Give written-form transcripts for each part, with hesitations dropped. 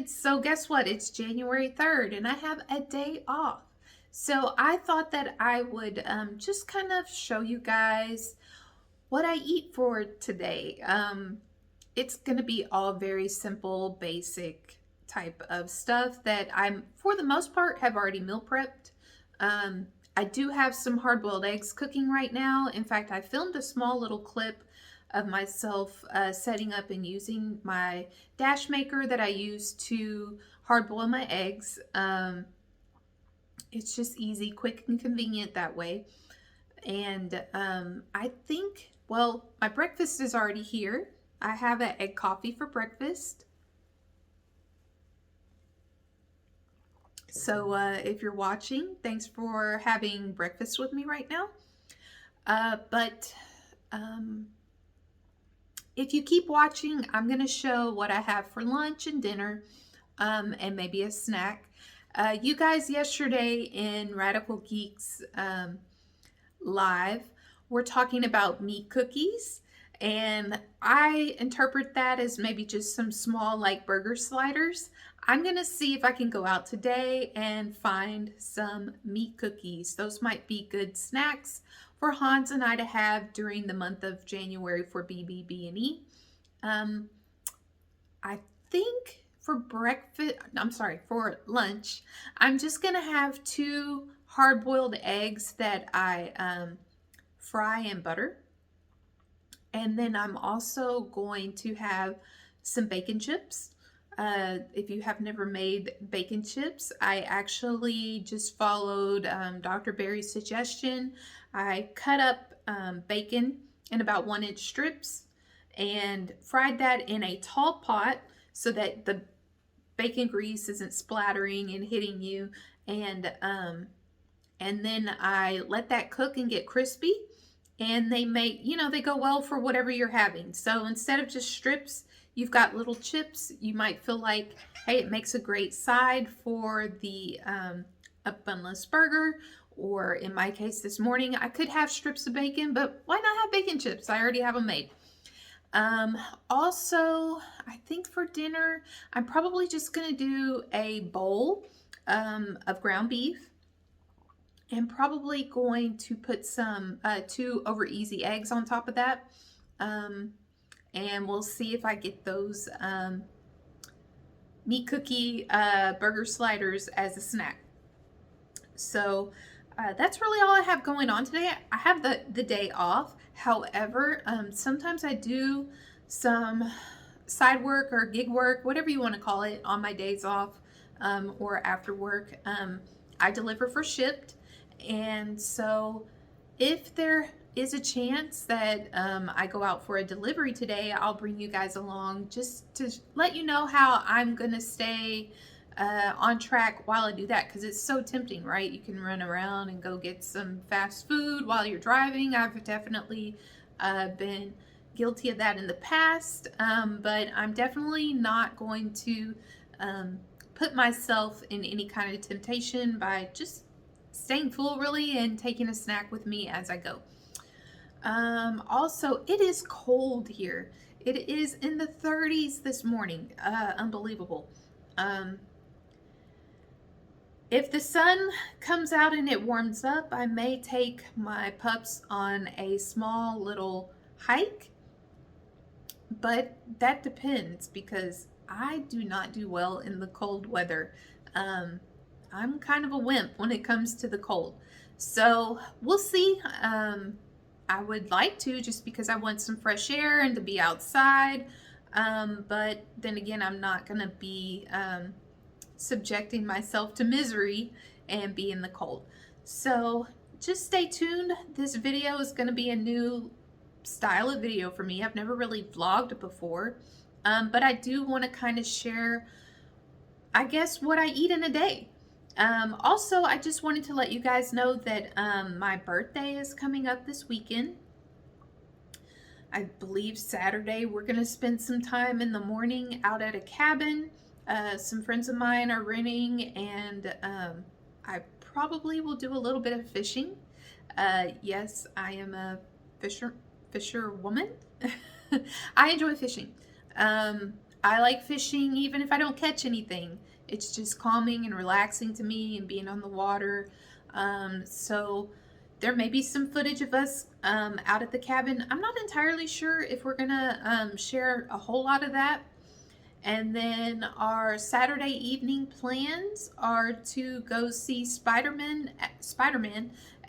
Kids. So guess what? It's January 3rd and I have a day off. So I thought that I would just kind of show you guys what I eat for today. It's going to be all very simple, basic type of stuff that I'm, for the most part, have already meal prepped. I do have some hard-boiled eggs cooking right now. In fact, I filmed a small little clip of myself setting up and using my dash maker that I use to hard boil my eggs. It's just easy, quick, and convenient that way. And I think, well, my breakfast is already here. I have an egg coffee for breakfast. So if you're watching, thanks for having breakfast with me right now. But if you keep watching, I'm going to show what I have for lunch and dinner and maybe a snack. You guys yesterday in Radical Geeks Live were talking about meat cookies. And I interpret that as maybe just some small like burger sliders. I'm going to see if I can go out today and find some meat cookies. Those might be good snacks for Hans and I to have during the month of January for Bbb&E. I think for for lunch, I'm just going to have 2 hard-boiled eggs that I fry in butter. And then I'm also going to have some bacon chips. If you have never made bacon chips, I actually just followed Dr. Berry's suggestion. I cut up bacon in about 1-inch strips and fried that in a tall pot so that the bacon grease isn't splattering and hitting you. And then I let that cook and get crispy. And they make, they go well for whatever you're having. So instead of just strips, you've got little chips. You might feel like, hey, it makes a great side for the a bunless burger. Or in my case this morning, I could have strips of bacon, but why not have bacon chips? I already have them made. Also, I think for dinner, I'm probably just going to do a bowl of ground beef. And probably going to put some 2 over easy eggs on top of that. And we'll see if I get those meat cookie burger sliders as a snack. So that's really all I have going on today. I have the day off. However, sometimes I do some side work or gig work, whatever you want to call it, on my days off or after work. I deliver for Shipt. And so if there is a chance that I go out for a delivery today, I'll bring you guys along just to let you know how I'm going to stay on track while I do that, because it's so tempting, right? You can run around and go get some fast food while you're driving. I've definitely been guilty of that in the past, but I'm definitely not going to put myself in any kind of temptation by just staying full really and taking a snack with me as I go. Also, it is cold here. It is in the 30s this morning. Unbelievable. If the sun comes out and it warms up, I may take my pups on a small little hike, but that depends because I do not do well in the cold weather. I'm kind of a wimp when it comes to the cold. So we'll see. I would like to, just because I want some fresh air and to be outside. But then again, I'm not going to be subjecting myself to misery and be in the cold. So just stay tuned. This video is going to be a new style of video for me. I've never really vlogged before. But I do want to kind of share, I guess, what I eat in a day. Also, I just wanted to let you guys know that my birthday is coming up this weekend. I believe Saturday we're going to spend some time in the morning out at a cabin. Some friends of mine are renting, and I probably will do a little bit of fishing. Yes, I am a fisher woman. I enjoy fishing. I like fishing even if I don't catch anything. It's just calming and relaxing to me, and being on the water. So there may be some footage of us out at the cabin. I'm not entirely sure if we're gonna share a whole lot of that. And then our Saturday evening plans are to go see Spider-Man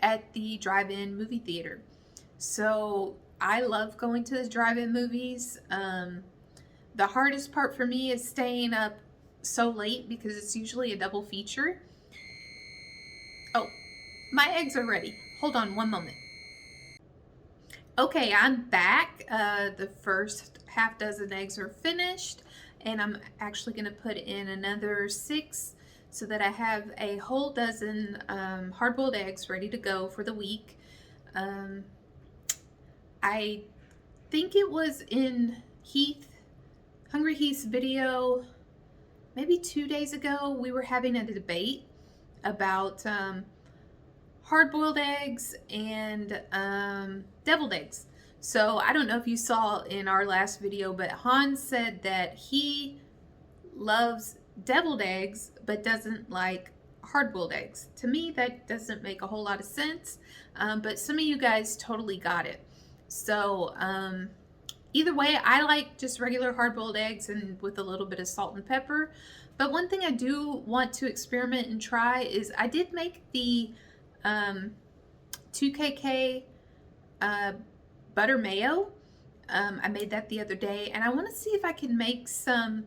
at the drive-in movie theater. So I love going to the drive-in movies. The hardest part for me is staying up so late because it's usually a double feature. Oh, my eggs are ready. Hold on one moment. Okay, I'm back. The first half dozen eggs are finished, and I'm actually going to put in another 6 so that I have a whole dozen hard-boiled eggs ready to go for the week. I think it was in Hungry Heath's video maybe 2 days ago. We were having a debate about hard-boiled eggs and deviled eggs. So I don't know if you saw in our last video, but Hans said that he loves deviled eggs but doesn't like hard-boiled eggs. To me, that doesn't make a whole lot of sense, but some of you guys totally got it. So either way, I like just regular hard-boiled eggs and with a little bit of salt and pepper. But one thing I do want to experiment and try is I did make the 2KK butter mayo. I made that the other day, and I want to see if I can make some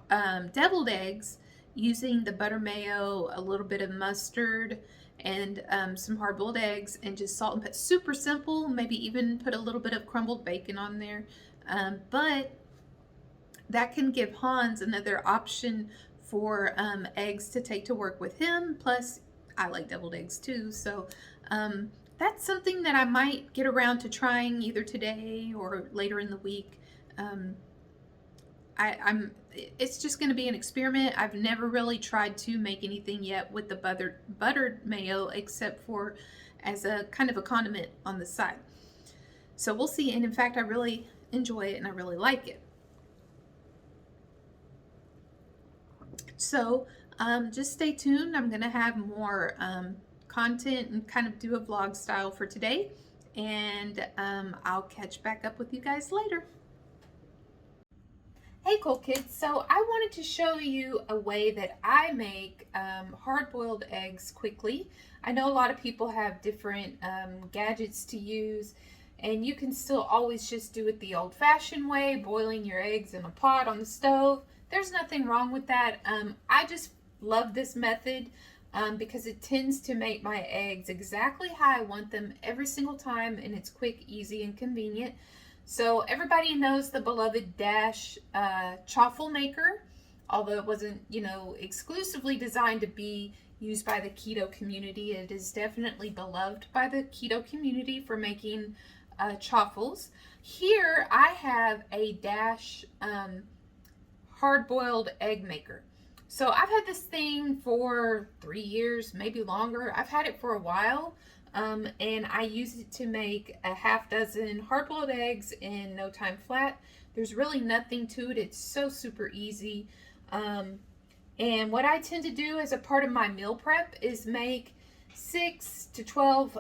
deviled eggs using the butter mayo, a little bit of mustard, and some hard-boiled eggs, and just salt and pepper. Super simple. Maybe even put a little bit of crumbled bacon on there. But that can give Hans another option for eggs to take to work with him. Plus, I like deviled eggs too. So that's something that I might get around to trying either today or later in the week. It's just going to be an experiment. I've never really tried to make anything yet with the buttered mayo, except for as a kind of a condiment on the side. So we'll see. And in fact, I really enjoy it and I really like it. So just stay tuned. I'm going to have more content and kind of do a vlog style for today. And I'll catch back up with you guys later. Hey Kool Kids, so I wanted to show you a way that I make hard-boiled eggs quickly. I know a lot of people have different gadgets to use, and you can still always just do it the old-fashioned way, boiling your eggs in a pot on the stove. There's nothing wrong with that. I just love this method because it tends to make my eggs exactly how I want them every single time, and it's quick, easy, and convenient. So everybody knows the beloved Dash chaffle maker, although it wasn't, exclusively designed to be used by the keto community. It is definitely beloved by the keto community for making chaffles. Here I have a Dash hard-boiled egg maker. So I've had this thing for 3 years, maybe longer. I've had it for a while. And I use it to make a half dozen hard-boiled eggs in no time flat. There's really nothing to it. It's so super easy. And what I tend to do as a part of my meal prep is make 6 to 12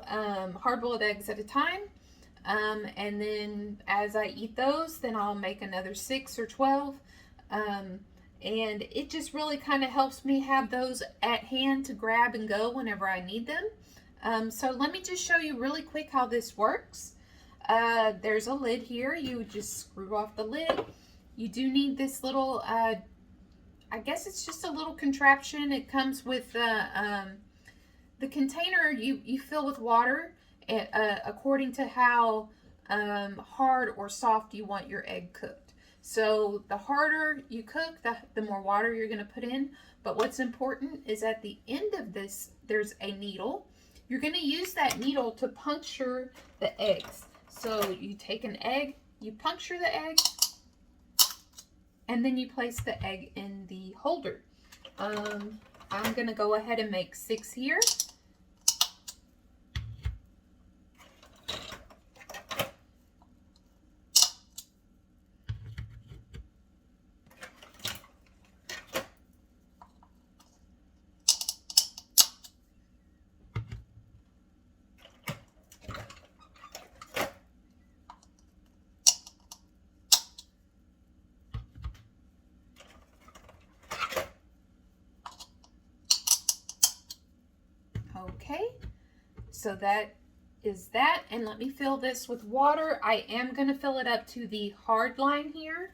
hard-boiled eggs at a time. And then as I eat those, then I'll make another 6 or 12. And it just really kind of helps me have those at hand to grab and go whenever I need them. So let me just show you really quick how this works. There's a lid here. You just screw off the lid. You do need this little, I guess it's just a little contraption. It comes with the container you fill with water according to how hard or soft you want your egg cooked. So the harder you cook, the more water you're going to put in. But what's important is at the end of this, there's a needle. You're going to use that needle to puncture the eggs. So you take an egg, you puncture the egg, and then you place the egg in the holder. I'm going to go ahead and make 6 here. Okay, so that is that. And let me fill this with water. I am going to fill it up to the hard line here.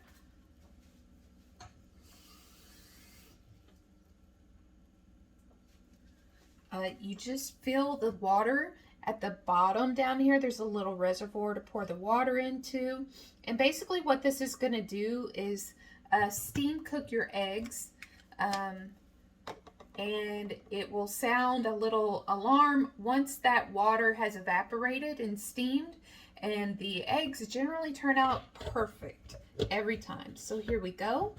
You just fill the water at the bottom down here. There's a little reservoir to pour the water into. And basically what this is going to do is steam cook your eggs. And it will sound a little alarm once that water has evaporated and steamed. And the eggs generally turn out perfect every time. So here we go.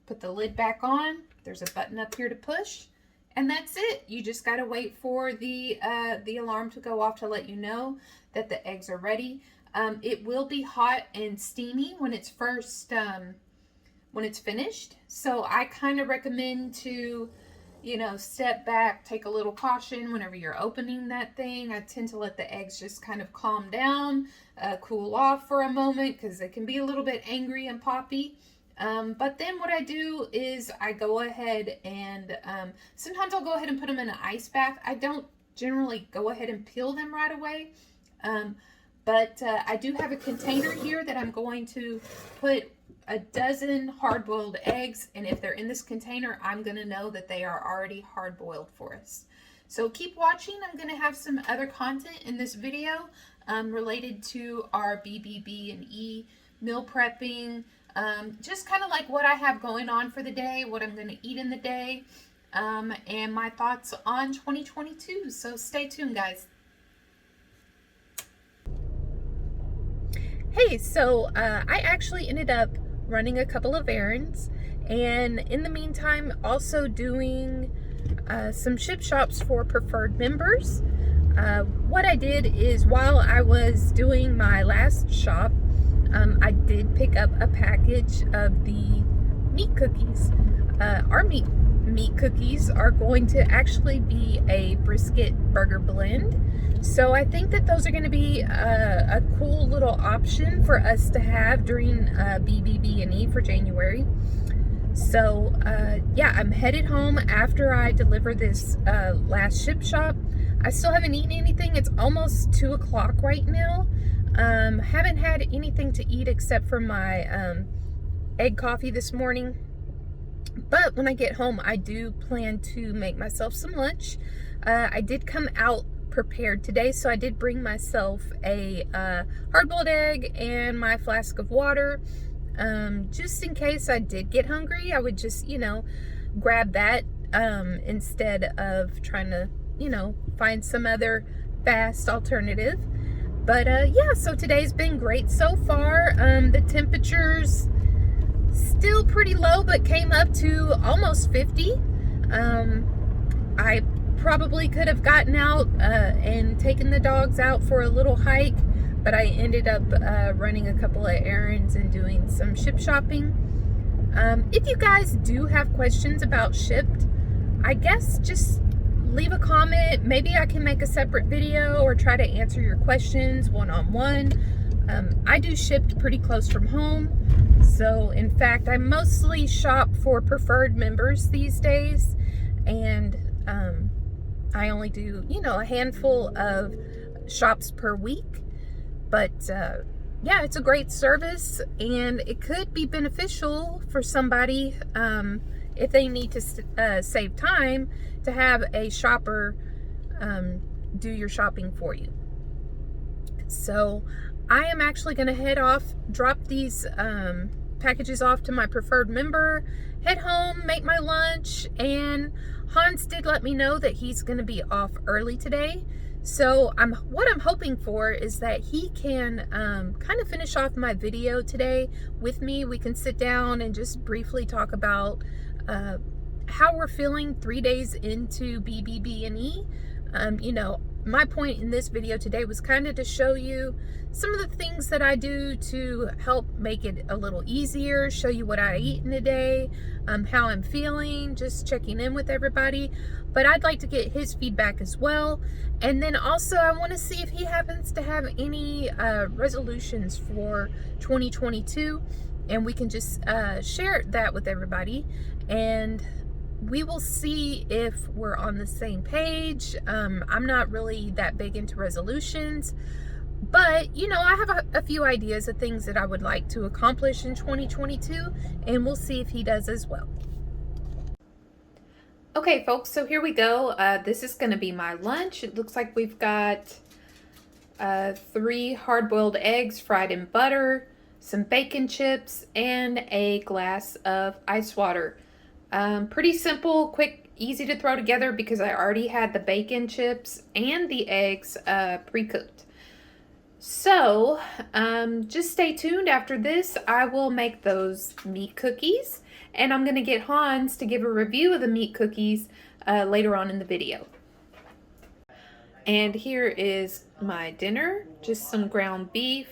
Put the lid back on. There's a button up here to push. And that's it. You just got to wait for the alarm to go off to let you know that the eggs are ready. It will be hot and steamy when it's first, when it's finished. So I kind of recommend to, you know, step back, take a little caution whenever you're opening that thing. I tend to let the eggs just kind of calm down, cool off for a moment, because they can be a little bit angry and poppy. But then what I do is I go ahead and sometimes I'll go ahead and put them in an ice bath. I don't generally go ahead and peel them right away. But I do have a container here that I'm going to put a dozen hard-boiled eggs. And if they're in this container, I'm going to know that they are already hard-boiled for us. So keep watching. I'm going to have some other content in this video related to our Bbb&E meal prepping. Just kind of like what I have going on for the day, what I'm going to eat in the day, and my thoughts on 2022. So stay tuned, guys. Hey, so I actually ended up running a couple of errands, and in the meantime also doing some ship shops for preferred members. What I did is, while I was doing my last shop, I did pick up a package of the meat cookies. Our meat cookies are going to actually be a brisket burger blend. So I think that those are going to be a cool little option for us to have during Bbb&E for January. So yeah, I'm headed home after I deliver this last ship shop. I still haven't eaten anything. It's almost 2 o'clock right now. Haven't had anything to eat except for my egg coffee this morning. But when I get home, I do plan to make myself some lunch. I did come out prepared today, so I did bring myself a hard-boiled egg and my flask of water. Just in case I did get hungry, I would just, you know, grab that instead of trying to, you know, find some other fast alternative. But yeah, so today's been great so far. The temperatures still pretty low, but came up to almost 50. I probably could have gotten out and taken the dogs out for a little hike, but I ended up running a couple of errands and doing some ship shopping. If you guys do have questions about Shipt, I guess just leave a comment. Maybe I can make a separate video or try to answer your questions one-on-one. I do Shipt pretty close from home. So in fact, I mostly shop for preferred members these days. And I only do, you know, a handful of shops per week. But yeah, it's a great service, and it could be beneficial for somebody if they need to save time, to have a shopper do your shopping for you. So I am actually going to head off, drop these packages off to my preferred member, head home, make my lunch, and Hans did let me know that he's going to be off early today. So what I'm hoping for is that he can kind of finish off my video today with me. We can sit down and just briefly talk about how we're feeling 3 days into Bbb&E. You know, my point in this video today was kind of to show you some of the things that I do to help make it a little easier, show you what I eat in a day, how I'm feeling, just checking in with everybody. But I'd like to get his feedback as well. And then also I want to see if he happens to have any resolutions for 2022, and we can just share that with everybody. And we will see if we're on the same page. I'm not really that big into resolutions, but you know, I have a few ideas of things that I would like to accomplish in 2022, and we'll see if he does as well. Okay, folks, so here we go. This is going to be my lunch. It looks like we've got 3 hard-boiled eggs fried in butter, some bacon chips, and a glass of ice water. Pretty simple, quick, easy to throw together because I already had the bacon chips and the eggs pre-cooked. So, just stay tuned. After this, I will make those meat cookies, and I'm going to get Hans to give a review of the meat cookies later on in the video. And here is my dinner, just some ground beef,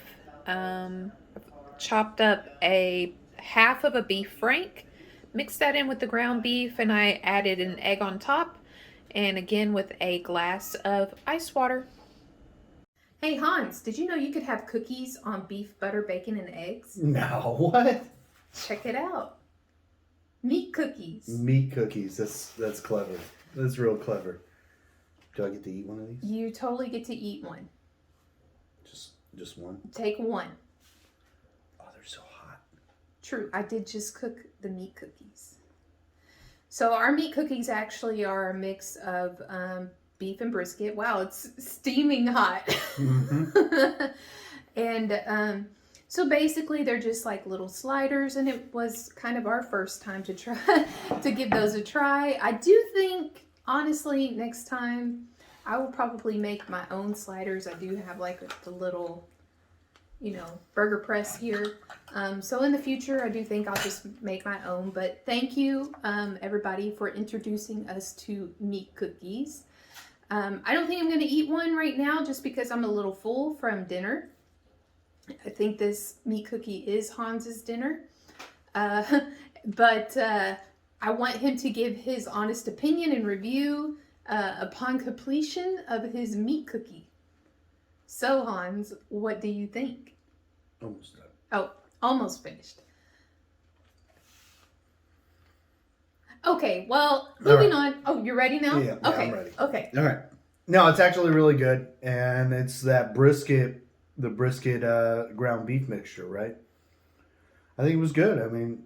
chopped up a half of a beef frank, mixed that in with the ground beef, and I added an egg on top, and again with a glass of ice water. Hey Hans, did you know you could have cookies on beef, butter, bacon, and eggs? No, what? Check it out. Meat cookies. Meat cookies. That's clever. That's real clever. Do I get to eat one of these? You totally get to eat one. Just one? Take one. Oh, they're so hot. True, I did just cook the meat cookies. So our meat cookies actually are a mix of beef and brisket. Wow, it's steaming hot. Mm-hmm. And so basically they're just like little sliders, and it was kind of our first time to try to give those a try. I do think, honestly, next time I will probably make my own sliders. I do have like the little, you know, burger press here. So in the future, I do think I'll just make my own. But thank you, everybody, for introducing us to meat cookies. I don't think I'm going to eat one right now just because I'm a little full from dinner. I think this meat cookie is Hans's dinner. But I want him to give his honest opinion and review upon completion of his meat cookie. So Hans, what do you think? Almost done. Oh, almost finished. Okay, well, moving on. Oh, you're ready now? Yeah, okay. I'm ready. Okay. All right. No, it's actually really good, and it's that brisket, the brisket ground beef mixture, right? I think it was good. I mean,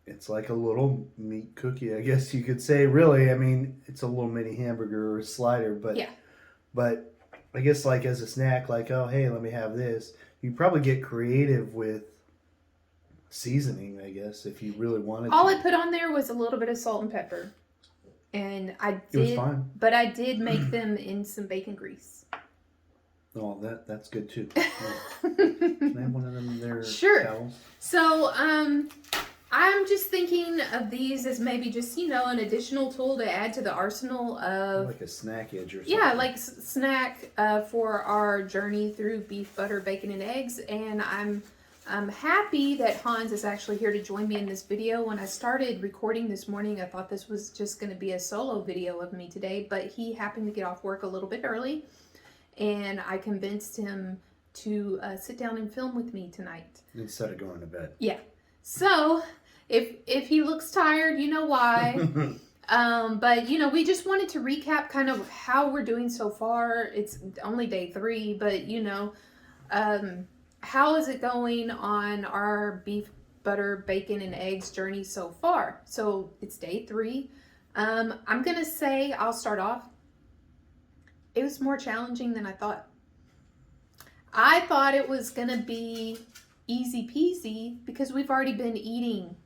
it's like a little meat cookie, I guess you could say. Really, I mean, it's a little mini hamburger or slider, but yeah. But I guess like as a snack, like, oh hey, let me have this. You probably get creative with seasoning, I guess, if you really wanted All to. I put on there was a little bit of salt and pepper. And I did, it was fine. But I did make them in some bacon grease. Oh, that's good too. Yeah. Can I have one of them there? Sure. Towels? So, I'm just thinking of these as maybe just, you know, an additional tool to add to the arsenal of... Like a snack edge or something. Yeah, like snack for our journey through beef, butter, bacon, and eggs. And I'm happy that Hans is actually here to join me in this video. When I started recording this morning, I thought this was just going to be a solo video of me today, but he happened to get off work a little bit early, and I convinced him to sit down and film with me tonight. Instead of going to bed. Yeah. So, if he looks tired, you know why. But, you know, we just wanted to recap kind of how we're doing so far. It's only day 3, but, you know, how is it going on our beef, butter, bacon, and eggs journey so far? So it's day 3. I'm going to say, I'll start off. It was more challenging than I thought. I thought it was going to be easy peasy because we've already been eating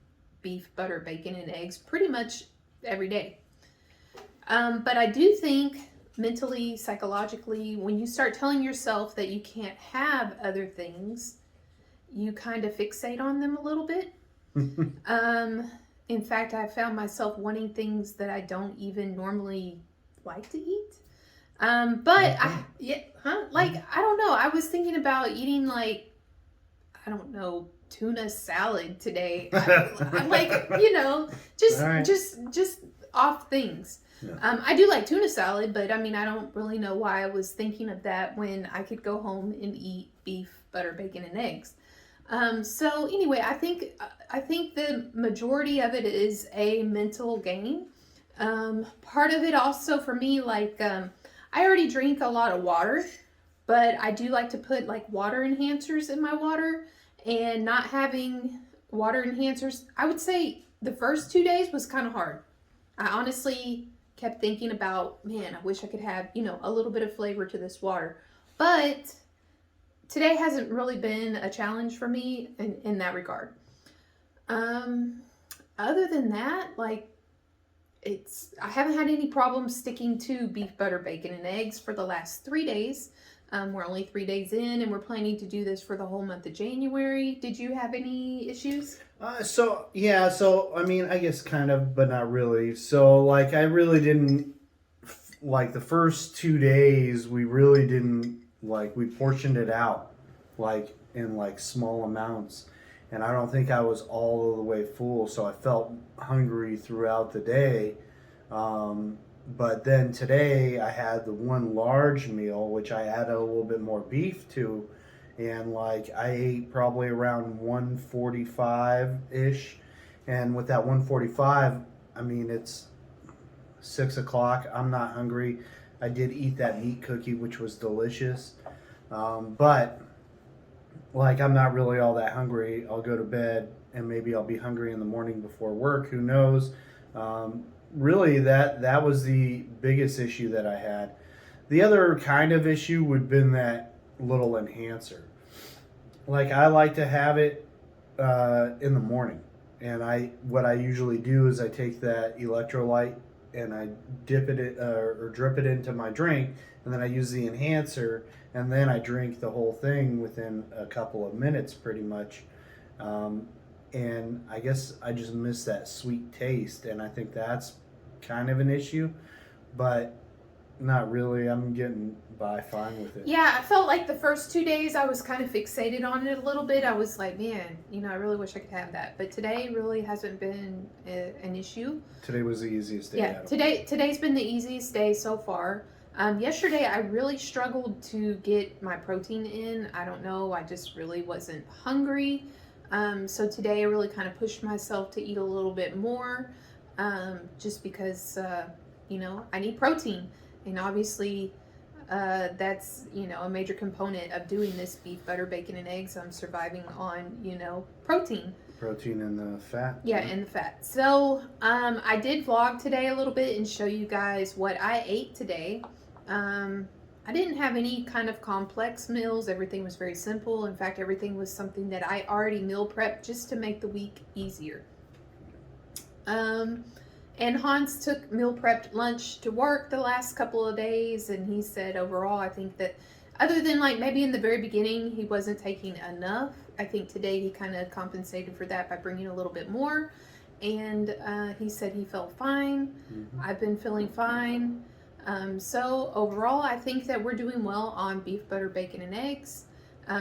beef, butter, bacon, and eggs pretty much every day. But I do think mentally, psychologically, when you start telling yourself that you can't have other things, you kind of fixate on them a little bit. In fact, I found myself wanting things that I don't even normally like to eat. But I don't know. I was thinking about eating like, I don't know, tuna salad today. I'm like, you know, just off things. Yeah. I do like tuna salad, but I mean, I don't really know why I was thinking of that when I could go home and eat beef, butter, bacon, and eggs. So anyway, I think the majority of it is a mental game. Part of it also for me, like, I already drink a lot of water, but I do like to put like water enhancers in my water, and not having water enhancers, I would say the first 2 days was kind of hard. I honestly kept thinking about, man, I wish I could have, a little bit of flavor to this water. But today hasn't really been a challenge for me in that regard. Um, Other than that, like, I haven't had any problems sticking to beef, butter, bacon, and eggs for the last 3 days. We're only 3 days in, and we're planning to do this for the whole month of January. Did you have any issues? So I mean, I guess kind of, but not really. So like, I really didn't like the first 2 days. We really didn't like. We portioned it out, like in like small amounts, and I don't think I was all the way full. So I felt hungry throughout the day. But then today I had the one large meal, which I added a little bit more beef to, and like I ate probably around 145 ish, and with that 145, I mean it's 6 o'clock. I'm not hungry. I did eat that meat cookie, which was delicious, but like I'm not really all that hungry. I'll go to bed, and maybe I'll be hungry in the morning before work. Who knows? Really, that was the biggest issue that I had. The other kind of issue would have been that little enhancer. Like I like to have it in the morning, and what I usually do is I take that electrolyte and I dip it or drip it into my drink, and then I use the enhancer, and then I drink the whole thing within a couple of minutes, pretty much. And I guess I just miss that sweet taste, and I think that's kind of an issue, but not really. I'm getting by fine with it. Yeah, I felt like the first 2 days I was kind of fixated on it a little bit. I was like, man, I really wish I could have that. But today really hasn't been an issue. Today was the easiest day. Yeah, today's been the easiest day so far. Yesterday I really struggled to get my protein in. I don't know, I just really wasn't hungry. So today I really kind of pushed myself to eat a little bit more, just because, I need protein. And obviously, that's, a major component of doing this beef, butter, bacon, and eggs. I'm surviving on, protein. Protein and the fat. Yeah, and the fat. So, I did vlog today a little bit and show you guys what I ate today. I didn't have any kind of complex meals. Everything was very simple. In fact, everything was something that I already meal prepped just to make the week easier. And Hans took meal prepped lunch to work the last couple of days, and he said overall, I think that other than like maybe in the very beginning he wasn't taking enough, I think today he kind of compensated for that by bringing a little bit more. And he said he felt fine. Mm-hmm. I've been feeling fine. So overall, I think that we're doing well on beef, butter, bacon, and eggs.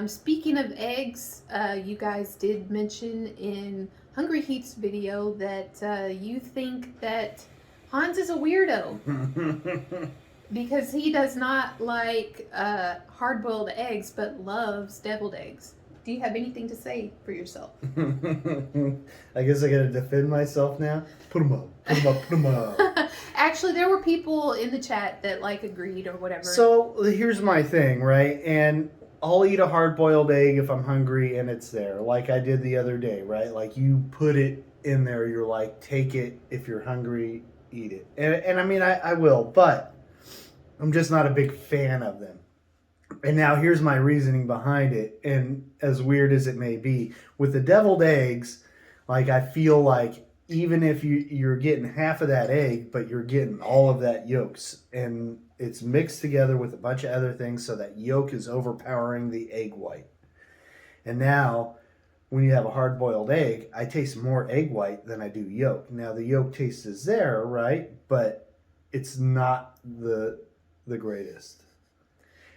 Speaking of eggs, you guys did mention in Hungry Heat's video that you think that Hans is a weirdo because he does not like hard-boiled eggs but loves deviled eggs. Do you have anything to say for yourself? I guess I gotta defend myself now. Put them up. Actually, there were people in the chat that agreed or whatever. So here's my thing, right? And I'll eat a hard-boiled egg if I'm hungry and it's there, like I did the other day, right? Like you put it in there, you're like, take it if you're hungry, eat it. And I mean, I will, but I'm just not a big fan of them. And now here's my reasoning behind it. And as weird as it may be, with the deviled eggs, like I feel like even if you're getting half of that egg, but you're getting all of that yolks, and it's mixed together with a bunch of other things, so that yolk is overpowering the egg white. And now, when you have a hard-boiled egg, I taste more egg white than I do yolk. Now, the yolk taste is there, right? But it's not the greatest.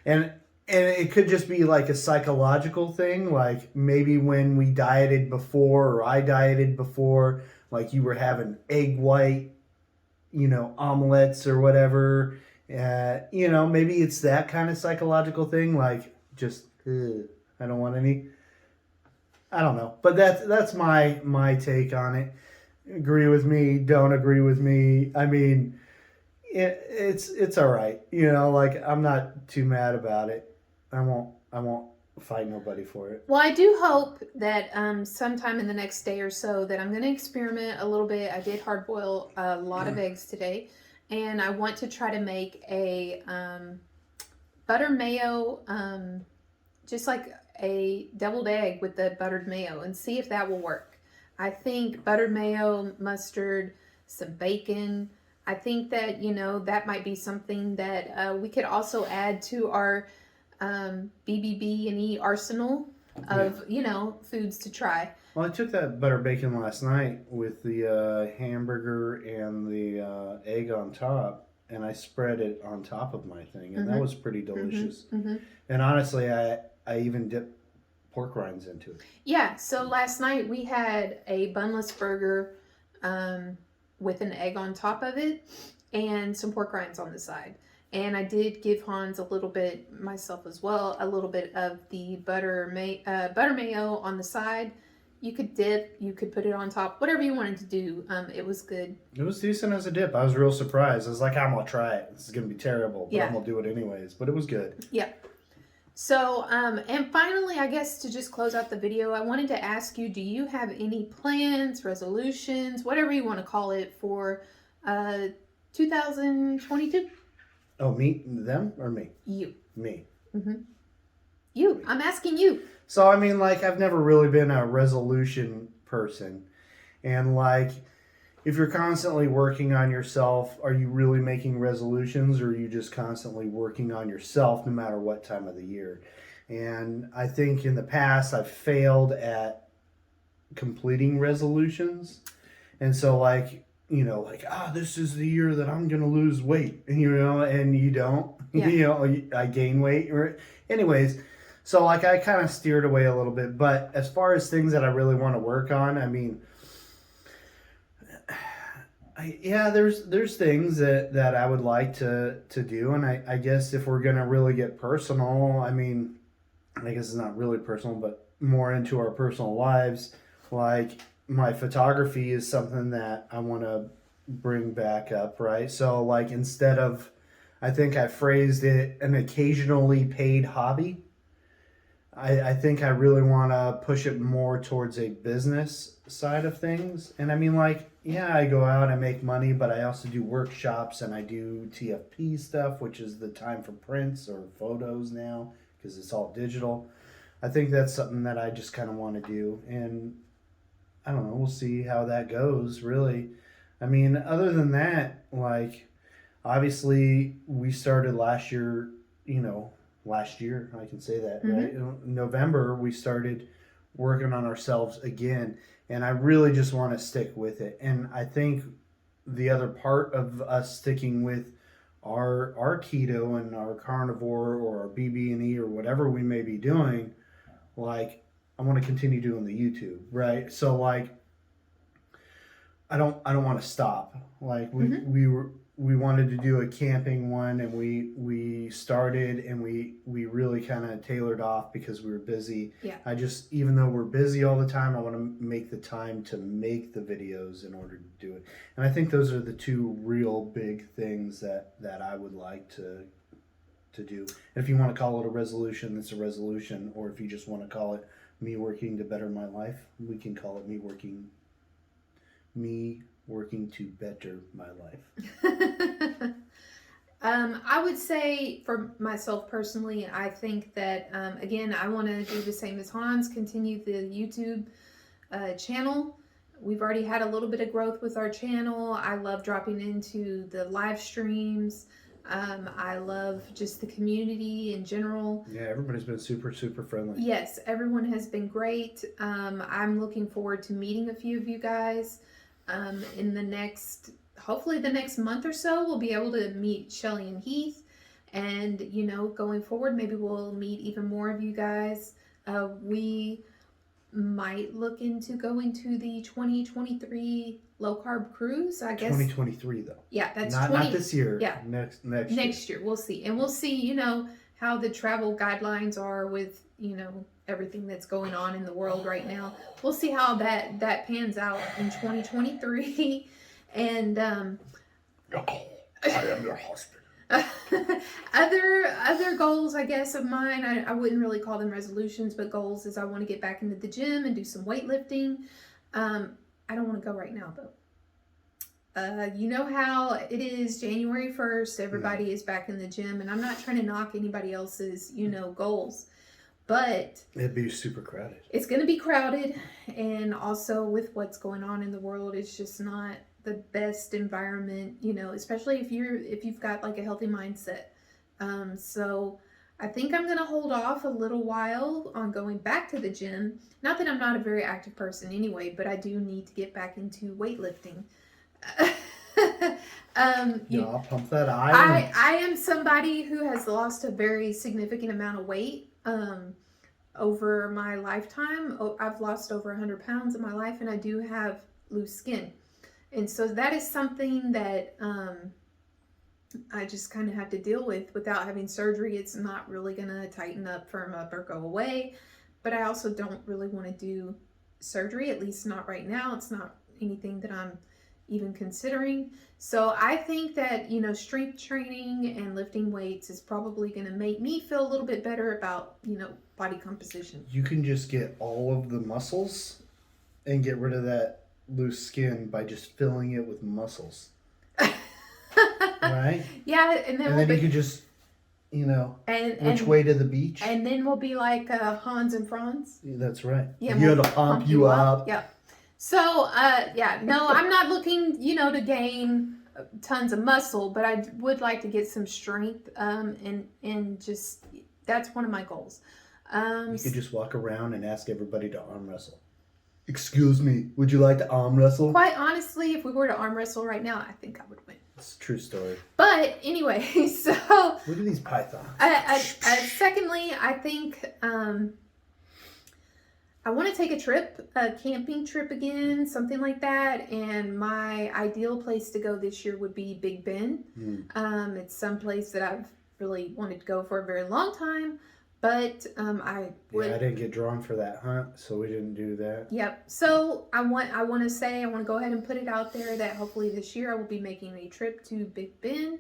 And it could just be like a psychological thing, like maybe when we dieted before, or I dieted before, like you were having egg white, omelets or whatever. Maybe it's that kind of psychological thing, like just, I don't want any. I don't know, but that's my take on it. agree with me, don't agree with me. I mean, it's all right. Like I'm not too mad about it. I won't fight nobody for it. Well, I do hope that sometime in the next day or so that I'm going to experiment a little bit. I did hard boil a lot of eggs today, and I want to try to make a butter mayo, just like a deviled egg with the buttered mayo, and see if that will work. I think buttered mayo, mustard, some bacon. I think that that might be something that we could also add to our Bbb&E arsenal of foods to try. Well, I took that butter bacon last night with the hamburger and the egg on top, and I spread it on top of my thing, and that was pretty delicious. And honestly, I even dipped pork rinds into it. Yeah. So last night we had a bunless burger with an egg on top of it and some pork rinds on the side. And I did give Hans a little bit, myself as well, a little bit of the butter mayo on the side. You could dip, you could put it on top, whatever you wanted to do. It was good. It was decent as a dip. I was real surprised. I was like, I'm going to try it. This is going to be terrible, but I'm going to do it anyways. But it was good. Yeah. So, and finally, I guess to just close out the video, I wanted to ask you, do you have any plans, resolutions, whatever you want to call it, for 2022? Oh, me, them, or me? You. Me. You. I'm asking you. So, I mean, like, I've never really been a resolution person. And, like, if you're constantly working on yourself, are you really making resolutions, or are you just constantly working on yourself no matter what time of the year? And I think in the past I've failed at completing resolutions. And so, like, this is the year that I'm going to lose weight, and you don't. Yeah. I gain weight. Anyways, so, like, I kind of steered away a little bit. But as far as things that I really want to work on, I mean, there's things that I would like to do. And I guess if we're going to really get personal, I mean, I guess it's not really personal, but more into our personal lives, like, my photography is something that I want to bring back up, right? So, like, instead of, I think I phrased it, an occasionally paid hobby, I think I really want to push it more towards a business side of things. And I mean, like, yeah, I go out, I make money, but I also do workshops and I do TFP stuff, which is the time for prints or photos now, because it's all digital. I think that's something that I just kind of want to do. And I don't know, we'll see how that goes, really. I mean, other than that, like, obviously we started last year, I can say that, right? In November, we started working on ourselves again, and I really just want to stick with it. And I think the other part of us sticking with our keto and our carnivore or our Bbb&E or whatever we may be doing, like, I want to continue doing the YouTube, right? So, like, I don't want to stop. Like, we wanted to do a camping one, and we started, and we really kind of tailored off because we were busy. Yeah. Even though we're busy all the time, I want to make the time to make the videos in order to do it. And I think those are the two real big things that I would like to do. And if you want to call it a resolution, it's a resolution. Or if you just want to call it me working to better my life, we can call it me working to better my life. I would say for myself personally, I think that, again, I want to do the same as Hans, continue the YouTube channel. We've already had a little bit of growth with our channel. I love dropping into the live streams. I love just the community in general. Yeah, everybody's been super, super friendly. Yes, everyone has been great. I'm looking forward to meeting a few of you guys. Hopefully the next month or so, we'll be able to meet Shelly and Heath. And, going forward, maybe we'll meet even more of you guys. We might look into going to the 2023 low carb cruise, I guess. 2023 though. Yeah, that's not this year. Yeah, next year. We'll see, and we'll see. How the travel guidelines are with everything that's going on in the world right now. We'll see how that pans out in 2023. And Nicole, I am your husband. other goals, I guess, of mine, I wouldn't really call them resolutions, but goals is I want to get back into the gym and do some weightlifting. I don't want to go right now, though. You know how it is January 1st, everybody is back in the gym, and I'm not trying to knock anybody else's, goals, but It'd be super crowded. It's going to be crowded, and also with what's going on in the world, it's just not the best environment, especially if you've got like a healthy mindset. So I think I'm going to hold off a little while on going back to the gym. Not that I'm not a very active person anyway, but I do need to get back into weightlifting. I'll pump that iron. I am somebody who has lost a very significant amount of weight over my lifetime. I've lost over 100 pounds in my life, and I do have loose skin. And so that is something that I just kind of have to deal with without having surgery. It's not really going to tighten up, firm up, or go away. But I also don't really want to do surgery, at least not right now. It's not anything that I'm even considering. So I think that, strength training and lifting weights is probably going to make me feel a little bit better about, body composition. You can just get all of the muscles and get rid of that loose skin by just filling it with muscles. Right? Yeah, and then you could just, and which way to the beach? And then we'll be like Hans and Franz. That's right. Yeah, you had to pump you up. Yeah. So, no, I'm not looking, to gain tons of muscle, but I would like to get some strength, and just, that's one of my goals. You could just walk around and ask everybody to arm wrestle. Excuse me, would you like to arm wrestle? Quite honestly, if we were to arm wrestle right now, I think I would win. It's a true story. But anyway, so... Look at these pythons. Secondly, I think I want to take a trip, a camping trip again, something like that. And my ideal place to go this year would be Bbb&E. It's some place that I've really wanted to go for a very long time. But I didn't get drawn for that hunt, so we didn't do that. Yep. So I want to go ahead and put it out there that hopefully this year I will be making a trip to Bbb&E.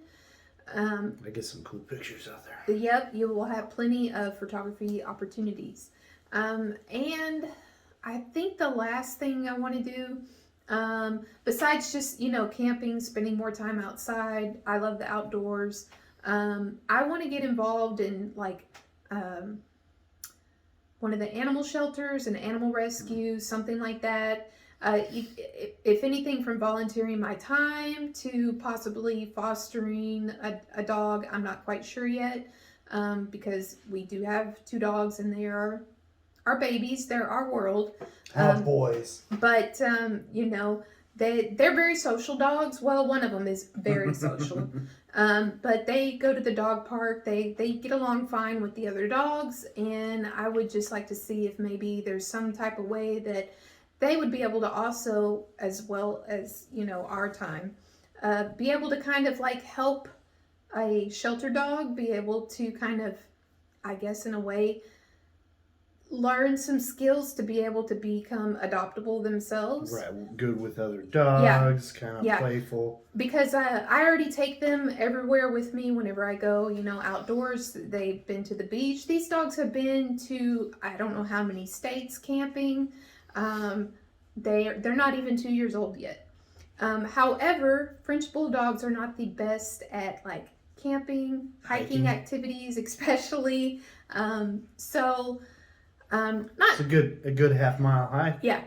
I get some cool pictures out there. Yep, you will have plenty of photography opportunities. And I think the last thing I want to do, besides just, camping, spending more time outside, I love the outdoors. I want to get involved in one of the animal shelters, an animal rescue, something like that. If anything, from volunteering my time to possibly fostering a dog, I'm not quite sure yet, because we do have 2 dogs and they are our babies. They're our world. Boys. But, they're very social dogs. Well, one of them is very social. But they go to the dog park. They get along fine with the other dogs. And I would just like to see if maybe there's some type of way that they would be able to also, as well as, our time, be able to kind of help a shelter dog be able to kind of, I guess in a way, learn some skills to be able to become adoptable themselves. Right, good with other dogs, kind of playful. Because I already take them everywhere with me whenever I go, outdoors. They've been to the beach. These dogs have been to, I don't know how many states camping. They're not even 2 years old yet. However, French Bulldogs are not the best at camping, hiking activities, especially. It's a good half-mile hike. Yeah,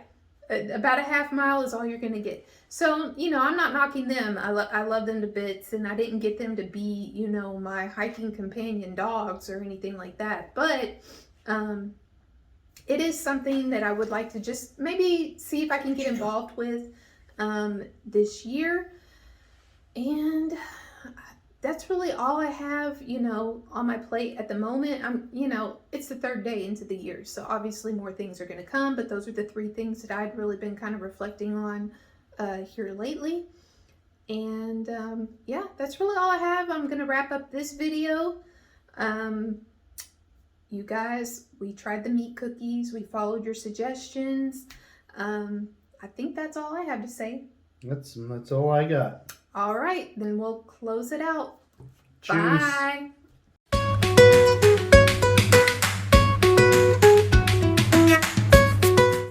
about a half mile is all you're going to get. So, I'm not knocking them. I love them to bits, and I didn't get them to be, my hiking companion dogs or anything like that. But it is something that I would like to just maybe see if I can get involved with this year. And that's really all I have, on my plate at the moment. It's the 3rd day into the year, so obviously more things are going to come, but those are the 3 things that I'd really been kind of reflecting on here lately. And that's really all I have. I'm going to wrap up this video. you guys, we tried the meat cookies. We followed your suggestions. I think that's all I have to say. That's all I got. All right, then we'll close it out. Cheers. Bye.